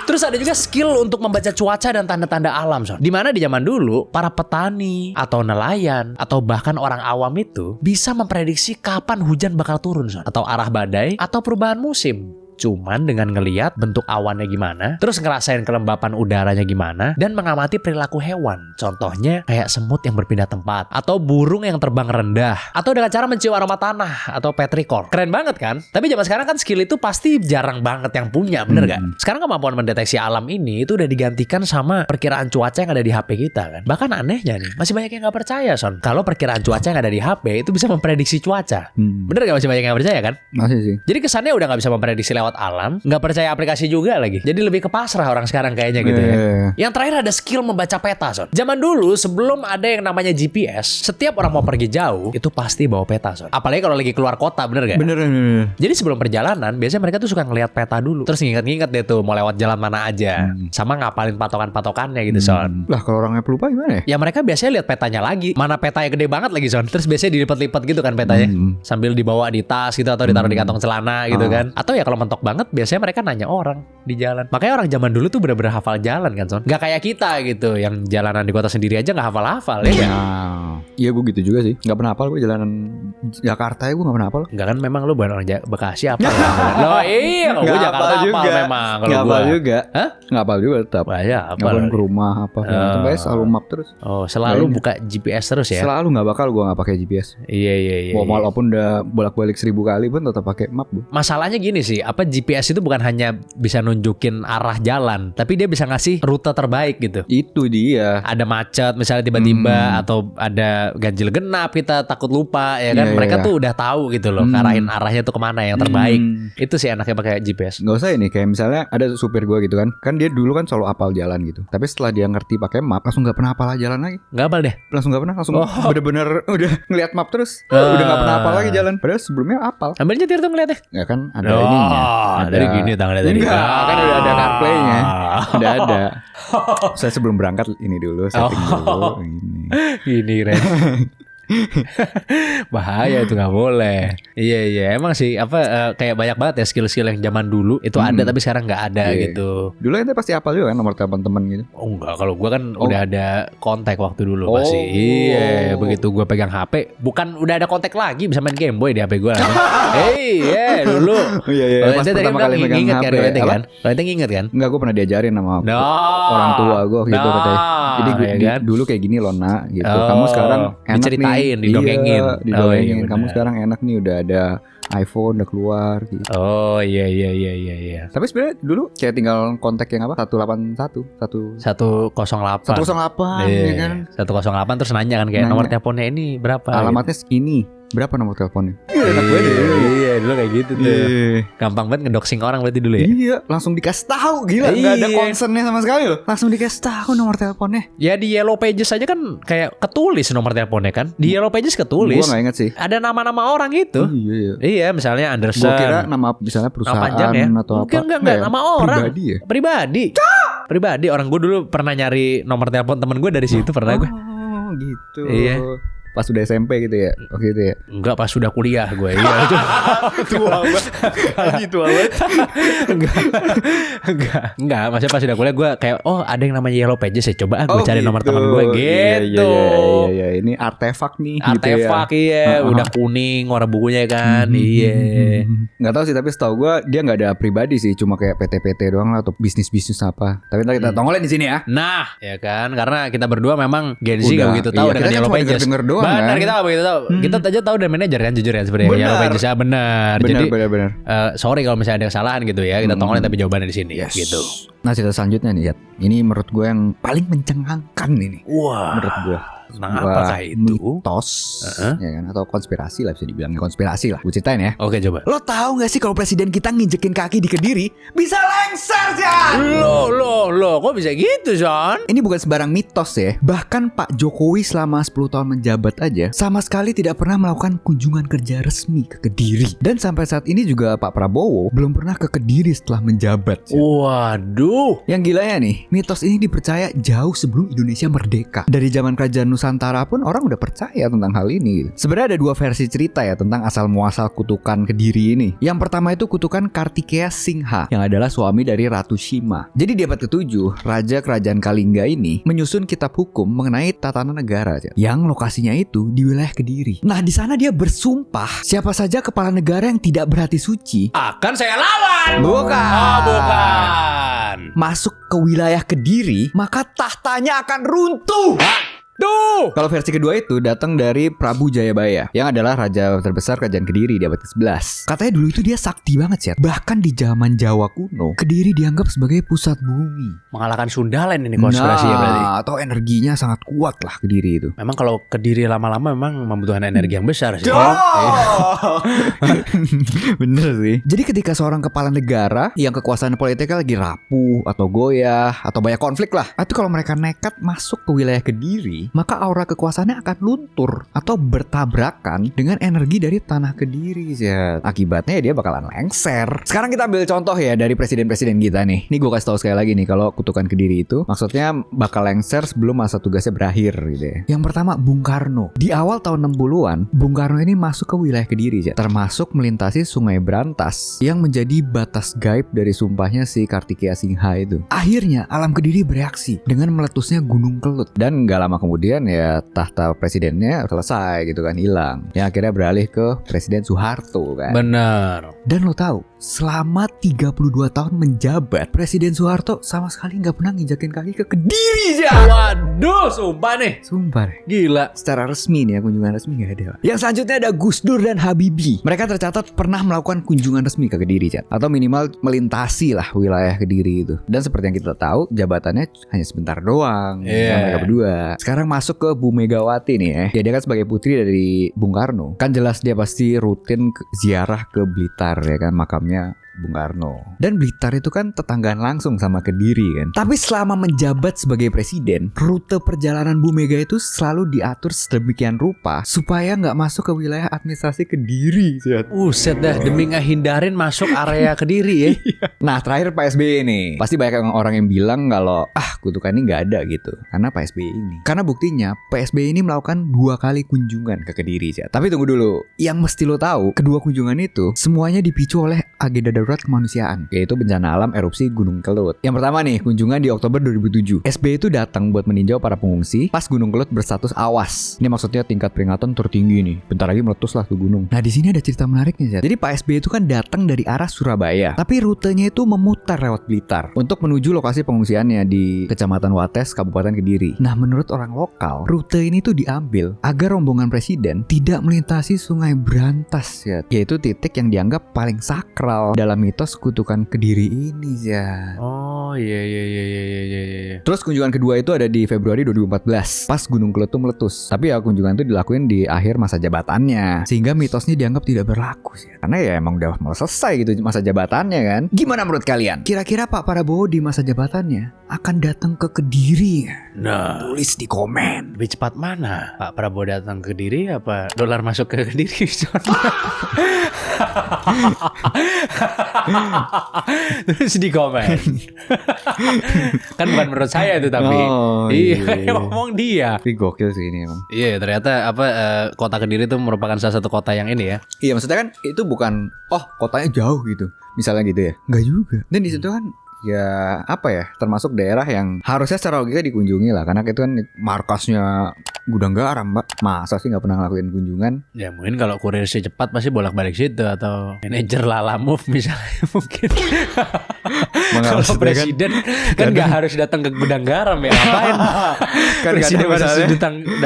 Terus ada juga skill untuk membaca cuaca dan tanda-tanda alam Son. Dimana di zaman dulu para petani atau nelayan atau bahkan orang awam itu bisa memprediksi kapan hujan bakal turun Son, atau arah badai atau perubahan musim. Cuman dengan ngeliat bentuk awannya gimana, terus ngerasain kelembapan udaranya gimana, dan mengamati perilaku hewan. Contohnya kayak semut yang berpindah tempat, atau burung yang terbang rendah, atau dengan cara mencium aroma tanah, atau petrichor. Keren banget kan? Tapi zaman sekarang kan skill itu pasti jarang banget yang punya, bener gak? Sekarang kemampuan mendeteksi alam ini itu udah digantikan sama perkiraan cuaca yang ada di HP kita kan. Bahkan anehnya nih, masih banyak yang gak percaya Son, kalau perkiraan cuaca yang ada di HP itu bisa memprediksi cuaca. Bener gak, masih banyak yang gak percaya kan? Masih sih. Jadi kesannya udah gak bisa memprediksi lewat alam, nggak percaya aplikasi juga lagi. Jadi lebih ke pasrah orang sekarang kayaknya gitu ya. Yang terakhir ada skill membaca peta Son. Zaman dulu sebelum ada yang namanya GPS, setiap orang mau pergi jauh itu pasti bawa peta Son. Apalagi kalau lagi keluar kota, bener gak? Bener. Jadi sebelum perjalanan biasanya mereka tuh suka ngelihat peta dulu, terus nginget-nginget deh tuh mau lewat jalan mana aja, sama ngapalin patokan-patokannya gitu Son. Lah kalau orangnya pelupa gimana ya? Ya mereka biasanya lihat petanya lagi, mana petanya gede banget lagi Son. Terus biasanya dilipat-lipat gitu kan petanya, sambil dibawa di tas gitu atau ditaruh di kantong celana gitu kan. Atau ya kalau mentok banget biasanya mereka nanya orang di jalan. Makanya orang zaman dulu tuh bener-bener hafal jalan kan Son. Gak kayak kita gitu yang jalanan di kota sendiri aja gak hafal-hafal ya. Iya gue gitu juga sih. Gak pernah hafal gue jalanan Jakarta ya, gue gak pernah hafal. Enggak kan, memang lu bukan orang Bekasi apa kan? Loh iya, kalau gue Jakarta hafal memang. Gak hafal juga. Hah? Gak hafal juga tetap. Wah ya hafal. Ngapain ke rumah apa. Sampai selalu map terus. Oh selalu buka GPS terus ya? Selalu gak bakal gue gak pakai GPS. Iya. Walaupun udah bolak-balik 1000 kali pun tetap pakai map gue. Masalahnya gini sih, apa GPS itu bukan hanya bisa nunjukin arah jalan, tapi dia bisa ngasih rute terbaik gitu. Itu dia. Ada macet misalnya tiba-tiba, atau ada ganjil genap kita takut lupa ya kan. Iya, Mereka iya. tuh udah tahu gitu loh, ngarahin arahnya tuh kemana yang terbaik. Itu sih enaknya pakai GPS. Gak usah ini, kayak misalnya ada supir gue gitu kan. Kan dia dulu kan selalu apal jalan gitu. Tapi setelah dia ngerti pakai map, langsung gak pernah apal jalan lagi. Gak hafal deh. Langsung gak pernah, langsung bener-bener udah ngeliat map terus. Udah gak pernah apal lagi jalan. Padahal sebelumnya apal. Ambil nyetir tuh ngeliatnya. Ya kan ada ininya. Ada Dari gini tangannya tadi. Enggak, kan udah ada CarPlay-nya. Udah ada. Saya sebelum berangkat ini dulu, setting dulu ini. Gini Ren. Bahaya itu nggak boleh. Iya emang sih apa kayak banyak banget ya skill-skill yang zaman dulu itu ada tapi sekarang nggak ada gitu. Dulu ente pasti apal juga kan nomor telepon temen gitu. Oh enggak, kalau gua kan udah ada kontak waktu dulu pasti. Iya, begitu gua pegang HP, bukan udah ada kontak lagi, bisa main Game Boy di HP gua. Dulu. Iya. Kalau ente tadi Pertama kali megang inget kan, HP. Kalau ente inget kan? Enggak, gue pernah diajarin sama orang tua gue gitu katanya. Jadi kan? dulu kayak gini loh nak gitu. Kamu sekarang enak diceritain, nih. didongengin. Iya, didongengin. Iya, Kamu benar. sekarang enak nih, udah ada iPhone udah keluar gitu. Oh iya. Tapi sebenarnya dulu kayak tinggal kontak yang apa? 181 108. 108 ya kan. 108 terus nanya kan kayak Nanya. nomor teleponnya ini berapa? Alamatnya segini. Berapa nomor teleponnya? Iya, dulu kayak gitu tuh. Gampang banget ngedoxing orang berarti dulu ya. Iya, langsung dikasih tahu, gila, nggak ada Iya. concernnya sama sekali loh. Langsung dikasih tahu nomor teleponnya. Ya di Yellow Pages aja kan kayak ketulis nomor teleponnya kan. Di Yellow Pages ketulis. Gua nggak inget sih. Ada nama-nama orang gitu. Iya. Iya, misalnya Anderson. Gua kira nama misalnya Nama perusahaan panjang ya? atau apa. Enggak, ya? nama orang. Pribadi ya. Pribadi. Orang gue dulu pernah nyari nomor telepon temen gue dari situ pernah gue. Oh, gitu. Iya. Pas udah SMP gitu ya. Waktu itu ya. Enggak, pas sudah kuliah gue. Iya, itu. Tua banget. Tua banget. Enggak, maksudnya pas sudah kuliah gue kayak ada yang namanya Yellow Pages ya, coba gue cari nomor teman gue gitu. Iya. Ini artefak nih Artefak gitu ya. iya, udah kuning warna bukunya kan. Iya. Nggak tahu sih, tapi setahu gue dia nggak ada pribadi sih, cuma kayak PT-PT doang lah atau bisnis-bisnis apa. Tapi ntar kita tongolin di sini ya. Nah, ya kan, karena kita berdua memang Gen Z Udah, gak begitu tahu iya, dengan kita kan Yellow cuma Pages. denger doang. Benar, Kan? kita gak begitu tahu. Kita aja tahu dari manajer kan, jujur ya sebenarnya. Benar. Yellow Pages ya benar. Jadi Benar. sorry kalau misalnya ada kesalahan gitu ya. Kita tongolin tapi jawabannya di sini Yes. gitu. Nah, cerita selanjutnya nih, Yat. Ini menurut gue yang paling mencengangkan ini. Wah. Menurut gue. Nah, Sebuah apakah itu? mitos, ya kan, atau konspirasi lah, bisa dibilang konspirasi lah. Gue ceritain ya. Oke, coba. Lo tahu nggak sih kalau presiden kita nginjekin kaki di Kediri bisa lengser sih? Loh, kok bisa gitu, Son? Ini bukan sembarang mitos ya. Bahkan Pak Jokowi selama 10 tahun menjabat aja sama sekali tidak pernah melakukan kunjungan kerja resmi ke Kediri. Dan sampai saat ini juga Pak Prabowo belum pernah ke Kediri setelah menjabat. Waduh. Yang gilanya nih, mitos ini dipercaya jauh sebelum Indonesia merdeka. Dari zaman kerajaan Nusantara pun orang udah percaya tentang hal ini. Sebenarnya ada dua versi cerita ya tentang asal muasal kutukan Kediri ini. Yang pertama itu kutukan Kartikeya Singha yang adalah suami dari Ratu Shima. Jadi di abad ke-7, Raja Kerajaan Kalingga ini menyusun kitab hukum mengenai tatanan negara yang lokasinya itu di wilayah Kediri. Nah, di sana dia bersumpah siapa saja kepala negara yang tidak berhati suci Akan saya lawan. Bukan. masuk ke wilayah Kediri, maka tahtanya akan runtuh. Duh. Kalau versi kedua itu datang dari Prabu Jayabaya yang adalah raja terbesar kerajaan Kediri di abad ke-11. Katanya dulu itu dia sakti banget sih. Bahkan di zaman Jawa kuno, Kediri dianggap sebagai pusat bumi. Mengalahkan Sundaland ini konspirasi ya berarti. Atau energinya sangat kuat lah Kediri itu. Memang kalau Kediri lama-lama memang membutuhkan energi yang besar sih. Bener sih. Jadi ketika seorang kepala negara yang kekuasaan politiknya lagi rapuh atau goyah atau banyak konflik lah, itu kalau mereka nekat masuk ke wilayah Kediri, maka aura kekuasaannya akan luntur atau bertabrakan dengan energi dari tanah Kediri. Akibatnya dia bakalan lengser. Sekarang kita ambil contoh ya dari presiden-presiden kita nih. Ini gue kasih tahu sekali lagi nih, kalau kutukan Kediri itu maksudnya bakal lengser sebelum masa tugasnya berakhir gitu ya. Yang pertama Bung Karno. Di awal tahun 60-an, Bung Karno ini masuk ke wilayah Kediri termasuk melintasi Sungai Brantas yang menjadi batas gaib dari sumpahnya si Kartikeya Singha itu. Akhirnya alam Kediri bereaksi dengan meletusnya Gunung Kelut, dan gak lama kemudian ya tahta presidennya selesai gitu kan, hilang. Yang akhirnya beralih ke Presiden Soeharto kan. Benar. Dan lo tahu, selama 32 tahun menjabat, Presiden Soeharto sama sekali nggak pernah nginjakin kaki ke Kediri aja. Waduh, sumpah nih. Sumpah deh. Gila. Secara resmi nih ya, kunjungan resmi nggak ada. Yang selanjutnya ada Gus Dur dan Habibie. Mereka tercatat pernah melakukan kunjungan resmi ke Kediri, atau minimal melintasi lah wilayah Kediri itu. Dan seperti yang kita tahu, jabatannya hanya sebentar doang. Yeah. Mereka berdua. Sekarang masuk ke Bu Megawati nih ya. Dia kan sebagai putri dari Bung Karno. Kan jelas dia pasti rutin ziarah ke Blitar ya kan, makamnya Bung Karno. Dan Blitar itu kan tetanggaan langsung sama Kediri kan. Tapi selama menjabat sebagai presiden, rute perjalanan Bu Mega itu selalu diatur sedemikian rupa supaya nggak masuk ke wilayah administrasi Kediri. Set dah, demi ngehindarin masuk area Kediri ya. Nah, terakhir Pak SBY nih. Pasti banyak orang yang bilang kalau kutukan ini nggak ada gitu karena Pak SBY ini. Karena buktinya Pak SBY ini melakukan 2 kali kunjungan ke Kediri. Tapi tunggu dulu, yang mesti lo tahu, kedua kunjungan itu semuanya dipicu oleh agenda darurat kemanusiaan, yaitu bencana alam erupsi Gunung Kelut. Yang pertama nih, kunjungan di Oktober 2007. SBY itu datang buat meninjau para pengungsi pas Gunung Kelut berstatus awas. Ini maksudnya tingkat peringatan tertinggi nih. Bentar lagi meletus lah tuh gunung. Nah, di sini ada cerita menariknya, Jadi Pak SBY itu kan datang dari arah Surabaya, tapi rutenya itu itu memutar lewat Blitar untuk menuju lokasi pengungsiannya di Kecamatan Wates, Kabupaten Kediri. Nah, menurut orang lokal, rute ini tuh diambil agar rombongan presiden tidak melintasi Sungai Brantas ya, yaitu titik yang dianggap paling sakral dalam mitos kutukan Kediri ini ya. Oh iya. Terus kunjungan kedua itu ada di Februari 2014 pas Gunung Kletu meletus. Tapi ya kunjungan itu dilakuin di akhir masa jabatannya, sehingga mitosnya dianggap tidak berlaku sih. Karena ya emang udah mau selesai gitu masa jabatannya kan. Gimana menurut kalian? Kira-kira Pak Prabowo di masa jabatannya akan datang ke Kediri? Nah, Tulis di komen. lebih cepat mana? Pak Prabowo datang ke Kediri apa dolar masuk ke Kediri? Terus di komen. Kan bukan menurut saya itu tapi. Oh, iya, ngomong dia. Tapi gokil sih ini emang. Iya, ternyata kota Kediri itu merupakan salah satu kota yang ini ya. Iya, maksudnya kan itu bukan kotanya jauh gitu. Misalnya gitu ya. Enggak juga. Dan di situ kan ya apa ya, termasuk daerah yang harusnya secara logika dikunjungi lah, karena itu kan markasnya Gudang Garam, Mbak. Masa sih nggak pernah ngelakuin kunjungan? Ya mungkin kalau kurir si cepat pasti bolak-balik situ, atau manajer Lala Move misalnya mungkin. Kalau presiden kan nggak harus datang ke Gudang Garam ya, ngapain? Kan Presiden harus misalnya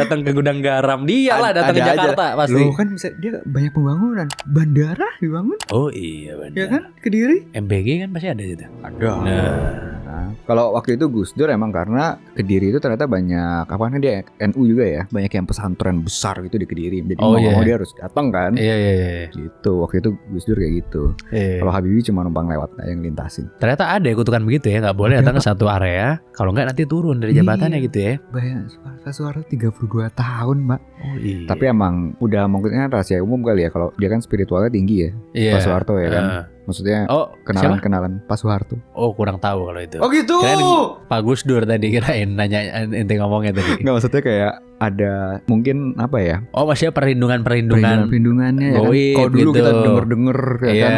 datang ke Gudang Garam, dia lah datang ke ada Jakarta aja. pasti. Loh kan bisa, dia banyak pembangunan, bandara dibangun, Oh iya benar. ya kan, Kediri. MBG kan pasti ada situ. Ada. Nah, kalau waktu itu Gus Dur emang karena Kediri itu ternyata banyak, apa namanya, dia NU juga ya, banyak yang pesantren besar gitu di Kediri. Jadi mau dia harus datang kan. Iya. Gitu, waktu itu Gus Dur kayak gitu. Iya. Kalau Habibie cuma numpang lewat yang lintasin. Ternyata ada kutukan begitu ya, nggak boleh datang ke satu area, kalau nggak nanti turun dari jabatannya gitu ya. Bayang suara 32 tahun, Mbak. Oh iya. Tapi emang udah mungkin rahasia umum kali ya, kalau dia kan spiritualnya tinggi ya. Iya. Pak Soeharto ya kan. Maksudnya kenalan Pak Soeharto. Oh kurang tahu kalau itu. Oh gitu. Kirain Pak Gus Dur tadi, kirain nanya ente ngomongnya tadi. Nggak, maksudnya kayak ada mungkin apa ya? Oh maksudnya perlindungannya ya kan. Kalau dulu gitu. kita denger ya kan,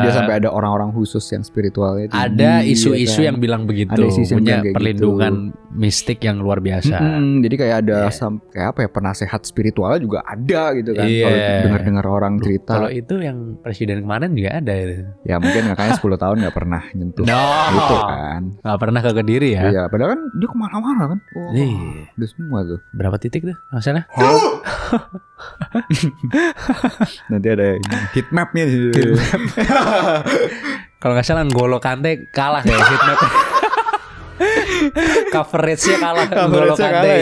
dia sampai ada orang-orang khusus yang spiritualnya tinggi. Ada isu-isu ya kan? yang bilang begitu, Ada isu punya kayak perlindungan mistik yang luar biasa. Jadi kayak ada kayak apa ya, penasehat spiritualnya juga ada gitu kan. Kalau dengar-dengar orang cerita. Kalau itu yang presiden kemarin juga ada itu. Ya mungkin makanya 10 tahun gak pernah nyentuh gitu kan. Gak pernah ke Kediri ya. Iya, padahal kan dia kemana-mana kan. Udah semua tuh. Berapa titik tuh maksudnya? Nanti ada heat mapnya. Kalau nggak salah N'Golo Kante kalah kayak heat map. Coverage-nya kalah N'Golo Kante.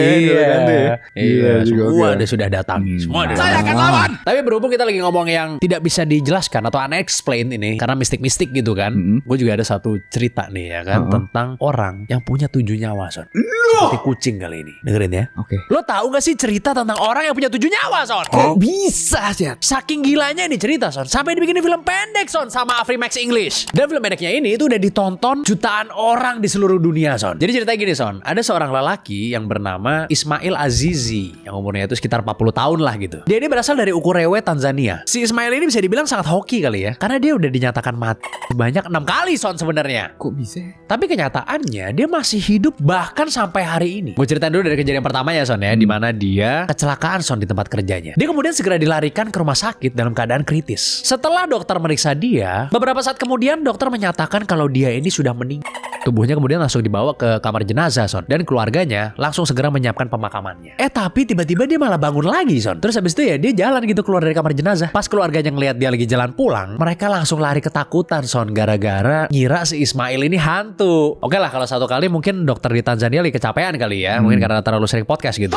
Iya, semua sudah datang. Semua sudah datang. Saya akan lawan. Tapi berhubung kita lagi ngomong yang tidak bisa dijelaskan atau unexplained ini, karena mistik-mistik gitu kan. Gue juga ada satu cerita nih ya kan, tentang orang yang punya 7 nyawa, Son. Seperti kucing kali ini. Dengerin ya. Oke. Lo tahu gak sih cerita tentang orang yang punya 7 nyawa, Son? Kok bisa sih? Saking gilanya ini cerita, Son, sampai dibikin film pendek, Son, sama Afrimax English. Dan film pendeknya ini itu udah ditonton jutaan orang di seluruh dunia, Son. Jadi ceritanya gini, Son. Ada seorang lelaki yang bernama Ismail Azizi, yang umurnya itu sekitar 40 tahun lah gitu. Dia ini berasal dari Ukurewe, Tanzania. Si Ismail ini bisa dibilang sangat hoki kali ya, karena dia udah dinyatakan mati banyak 6 kali, Son, sebenarnya. Kok bisa? Tapi kenyataannya dia masih hidup bahkan sampai hari ini. Gue ceritain dulu dari kejadian pertamanya, Son ya, di mana dia kecelakaan, Son, di tempat kerjanya. Dia kemudian segera dilarikan ke rumah sakit dalam keadaan kritis. Setelah dokter meriksa dia, beberapa saat kemudian dokter menyatakan kalau dia ini sudah meninggal. Tubuhnya kemudian langsung dibawa ke kamar jenazah, Son, dan keluarganya langsung segera menyiapkan pemakamannya. Tapi tiba-tiba dia malah bangun lagi, Son. Terus habis itu ya dia jalan gitu keluar dari kamar jenazah. Pas keluarganya ngelihat dia lagi jalan pulang, mereka langsung lari ketakutan, Son, gara-gara ngira si Ismail ini hantu. Oke lah, kalau satu kali mungkin dokter di Tanzania lagi kecapean kali ya, mungkin karena terlalu sering podcast gitu.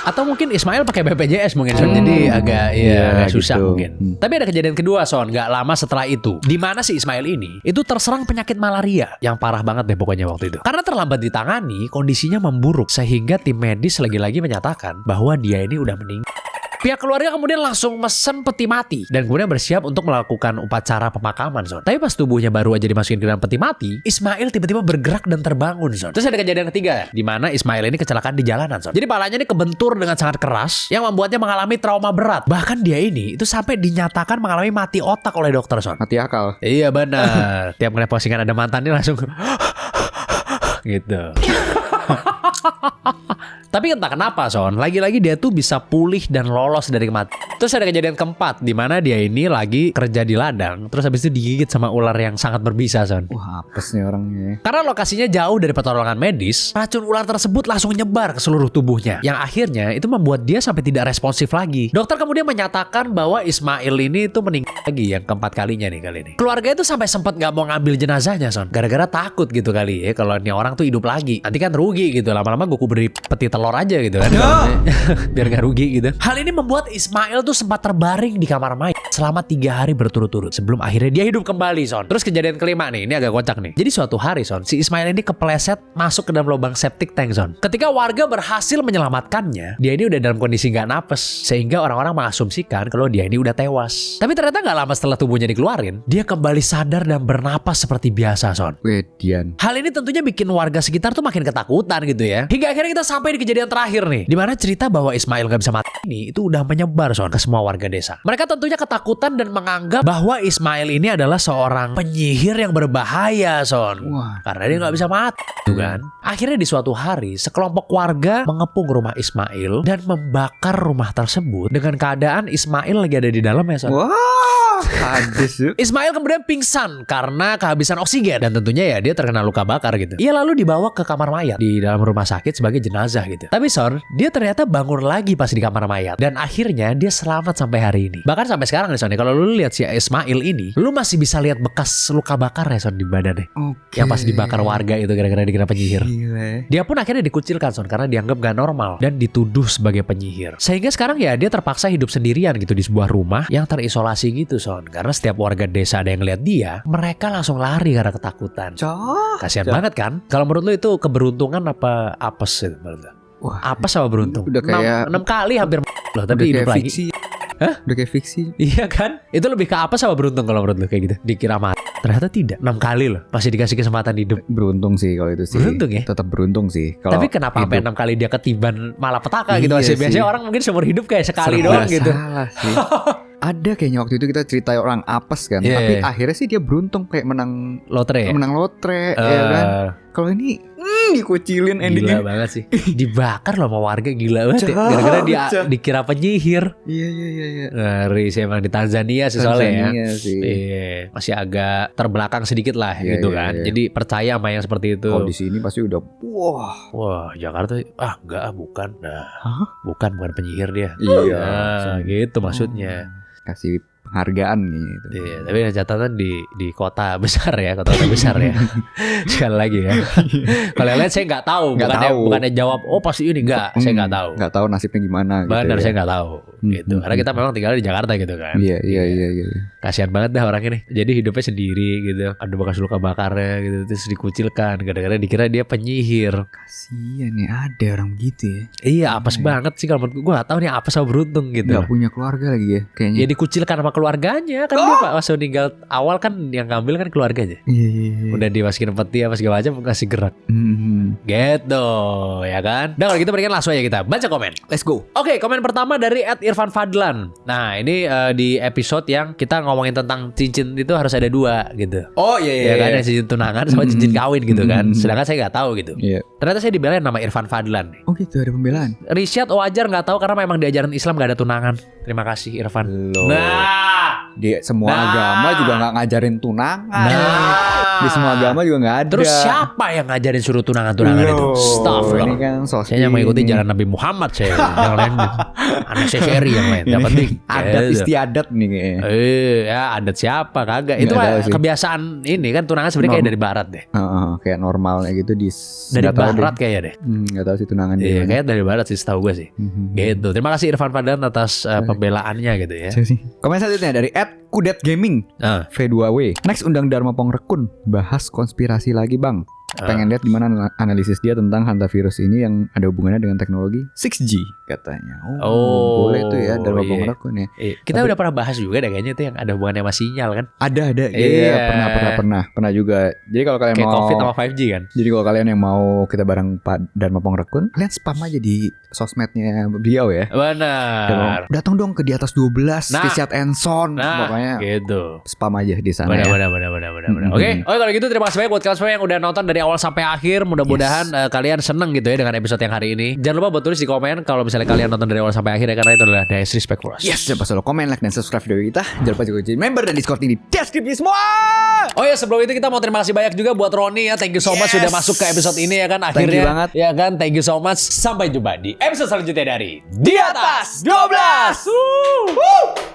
Atau mungkin Ismail pakai BPJS mungkin, Son, jadi agak susah gitu. Mungkin. Tapi ada kejadian kedua, Son, nggak lama setelah itu, di mana si Ismail ini itu terserang penyakit malaria yang parah banget deh pokoknya waktu itu. Karena terlambat ditangani, kondisinya memburuk sehingga tim medis lagi-lagi menyatakan bahwa dia ini udah meninggal. Pihak keluarga kemudian langsung mesen peti mati dan kemudian bersiap untuk melakukan upacara pemakaman, Son. Tapi pas tubuhnya baru aja dimasukin ke dalam peti mati, Ismail tiba-tiba bergerak dan terbangun, Son. Terus ada kejadian ketiga, di mana Ismail ini kecelakaan di jalanan, Son. Jadi palanya ini kebentur dengan sangat keras yang membuatnya mengalami trauma berat. Bahkan dia ini itu sampai dinyatakan mengalami mati otak oleh dokter, Son. Mati akal. Iya benar. Tiap ngeliat postingan ada mantannya langsung gitu. Tapi entah kenapa Son, lagi-lagi dia tuh bisa pulih dan lolos dari kematian. Terus ada kejadian keempat di mana dia ini lagi kerja di ladang, terus habis itu digigit sama ular yang sangat berbisa Son. Wah, apes nih orangnya. Karena lokasinya jauh dari pertolongan medis, racun ular tersebut langsung nyebar ke seluruh tubuhnya. Yang akhirnya itu membuat dia sampai tidak responsif lagi. Dokter kemudian menyatakan bahwa Ismail ini tuh meninggal lagi yang keempat kalinya nih kali ini. Keluarga itu sampai sempat nggak mau ngambil jenazahnya Son, gara-gara takut gitu kali ya kalau ini orang tuh hidup lagi. Nanti kan rugi gitu, lama-lama gue kuberi peti telur aja gitu kan. Biar gak rugi gitu. Hal ini membuat Ismail tuh sempat terbaring di kamar mayat selama 3 hari berturut-turut sebelum akhirnya dia hidup kembali Son. Terus kejadian kelima nih, ini agak kocak nih. Jadi suatu hari Son, si Ismail ini kepleset masuk ke dalam lubang septic tank Son. Ketika warga berhasil menyelamatkannya, dia ini udah dalam kondisi gak napes, sehingga orang-orang mengasumsikan kalau dia ini udah tewas. Tapi ternyata gak lama setelah tubuhnya dikeluarin, dia kembali sadar dan bernapas seperti biasa Son. Wedian. Hal ini tentunya bikin warga sekitar tuh makin ketakutan gitu ya. Hingga akhirnya kita sampai di kejadian terakhir nih, di mana cerita bahwa Ismail gak bisa mati ini itu udah menyebar Son ke semua warga desa. Mereka tentunya ketakutan dan menganggap bahwa Ismail ini adalah seorang penyihir yang berbahaya Son. Wah. Karena dia gak bisa mati tuh kan. Akhirnya di suatu hari sekelompok warga mengepung rumah Ismail dan membakar rumah tersebut dengan keadaan Ismail lagi ada di dalam ya Son. Wah, hadis yuk. Ismail kemudian pingsan karena kehabisan oksigen dan tentunya ya dia terkena luka bakar gitu. Ia lalu dibawa ke kamar mayat di dalam rumah sakit sebagai jenazah gitu. Tapi Son, dia ternyata bangun lagi pas di kamar mayat dan akhirnya dia selamat sampai hari ini. Bahkan sampai sekarang nih Son, kalau lu lihat si Ismail ini, lu masih bisa lihat bekas luka bakar ya Son di badannya. Oke. Yang pas dibakar warga itu gara-gara dikira penyihir. Gila. Dia pun akhirnya dikucilkan Son karena dianggap gak normal dan dituduh sebagai penyihir. Sehingga sekarang ya dia terpaksa hidup sendirian gitu di sebuah rumah yang terisolasi gitu Son. Karena setiap warga desa ada yang lihat dia, mereka langsung lari karena ketakutan. Kasian banget kan? Kalau menurut lu itu keberuntungan apa apes itu menurut lu? Wah, Apes sama beruntung? udah kayak 6 kali hampir loh, tapi udah hidup kayak lagi. fiksi. Hah? Udah kayak fiksi. Iya kan? Itu lebih ke apa sama beruntung kalau menurut lu kayak gitu? Dikira mati. Ternyata tidak. 6 kali loh. Masih dikasih kesempatan hidup. Beruntung sih kalau itu sih. Beruntung ya? Tetap beruntung sih. Kalau Tapi kenapa sampai 6 kali dia ketiban malapetaka gitu? Iya Biasanya sih. orang mungkin seumur hidup kayak sekali serba doang gitu. salah sih. Ada kayaknya waktu itu kita cerita orang apes kan. Iya, Tapi iya. akhirnya sih dia beruntung kayak menang Lotre ya? menang lotre ya kan. Kalau ini dikucilin Gila endingnya. banget sih. Dibakar loh sama warga, gila banget ya. Cah, Gara-gara dia cah. dikira penyihir. Iya iya iya iya. Ngeri sih emang di Tanzania sih soalnya ya. Tanzania sih. Iya, masih agak terbelakang sedikit lah Iya, gitu iya, kan. iya. Jadi percaya sama yang seperti itu. Kalau di sini pasti udah wah. Wah, Jakarta enggak bukan. Nah, Hah? bukan penyihir dia. Iya. Nah, gitu maksudnya. Kasih penghargaan gitu. Iya, tapi ada catatan di kota besar ya, kota besar ya. Sekali lagi ya. Kalau yang lain saya nggak tahu, Nggak tahu. bukannya jawab, oh pasti ini enggak, saya nggak tahu. Nggak tahu nasibnya gimana gitu. Benar, ya. saya nggak tahu gitu. Karena kita memang tinggal di Jakarta gitu kan. Iya iya iya iya. Kasihan banget dah orang ini. Jadi hidupnya sendiri gitu. Ada bekas luka bakarnya gitu, terus dikucilkan gara-gara dikira dia penyihir. Kasian ya ada orang begitu ya. Iya, apes banget sih kalau menurut gue. Gak tahu nih apes sama beruntung gitu. Nggak punya keluarga lagi ya kayaknya. Ya dikucilkan sama keluarganya kan dia pas meninggal awal kan yang ngambil kan keluarganya. Iya iya iya. Udah dimasukin peti apa segala macam ngasih gerak. Gitu ya kan. Nah kalau gitu mendingan langsung aja kita baca komen. Let's go. Oke, komen pertama dari @irfan_fadlan. Nah ini di episode yang kita ngomongin tentang cincin itu harus ada 2 gitu. Oh iya Ya kan, ada cincin tunangan sama cincin kawin gitu kan. Sedangkan saya nggak tahu gitu. Iya. Ternyata saya dibelain nama Irfan Fadlan. Oh gitu ada pembelaan. Risyad wajar nggak tahu karena memang di ajaran Islam nggak ada tunangan. Terima kasih Irfan. Loh. Nah, Di semua Nah. agama juga nggak ngajarin tunangan. Nah. Di semua agama juga nggak ada. terus siapa yang ngajarin suruh tunangan-tunangan itu? Staff Ini loh. kan Saya yang mengikuti jalan Nabi Muhammad saya. Yang lain unnecessary yang lain. Yang penting adat gitu. istiadat nih kayaknya. Ya adat siapa kagak. Itu Nggak mah tahu sih. kebiasaan ini kan tunangan sebenarnya kayak dari barat deh. Kayak normalnya gitu di Dari nggak tahu deh. barat kayaknya deh. Nggak tahu sih tunangan Iya, gimana. kayak dari barat sih setahu gue sih. Gitu. Terima kasih Irfan Fadlan atas pembelaannya gitu ya. Siapa sih? Komen selanjutnya dari @kudet_gaming Ah. V2W. Next undang Dharma Pongrekun, bahas konspirasi lagi bang. Pengen lihat gimana analisis dia tentang hantavirus ini yang ada hubungannya dengan teknologi 6G katanya. Oh, boleh tuh ya Dharma iya. Pongrekun ya. Kita udah pernah bahas juga deh kayaknya itu yang ada hubungannya sama sinyal kan. Ada Iya. Iya, pernah juga. Jadi kalau kalian Kayak mau COVID sama 5G kan. Jadi kalau kalian yang mau kita bareng Pak Dharma Pongrekun, kalian spam aja di sosmednya beliau ya. Benar. Datang dong ke di atas 12 Nah. Kisyat Enson. Pokoknya gitu. spam aja di sana ya. Benar. Oke, kalau gitu terima kasih banyak buat kalian semua yang udah nonton dari awal sampai akhir. Mudah-mudahan kalian seneng gitu ya dengan episode yang hari ini. Jangan lupa buat tulis di komen kalau misalnya kalian nonton dari awal sampai akhir ya, karena itu adalah Dice Respect for Us. Yes, jangan lupa selalu komen, like, dan subscribe video kita. Jangan lupa juga jadi member dan Discord ini di deskripsi semua. Oh ya, sebelum itu kita mau terima kasih banyak juga buat Roni ya. Thank you so much sudah masuk ke episode ini ya kan akhirnya. Thank you banget. Ya kan, thank you so much. Sampai jumpa di episode selanjutnya dari Di Atas 12.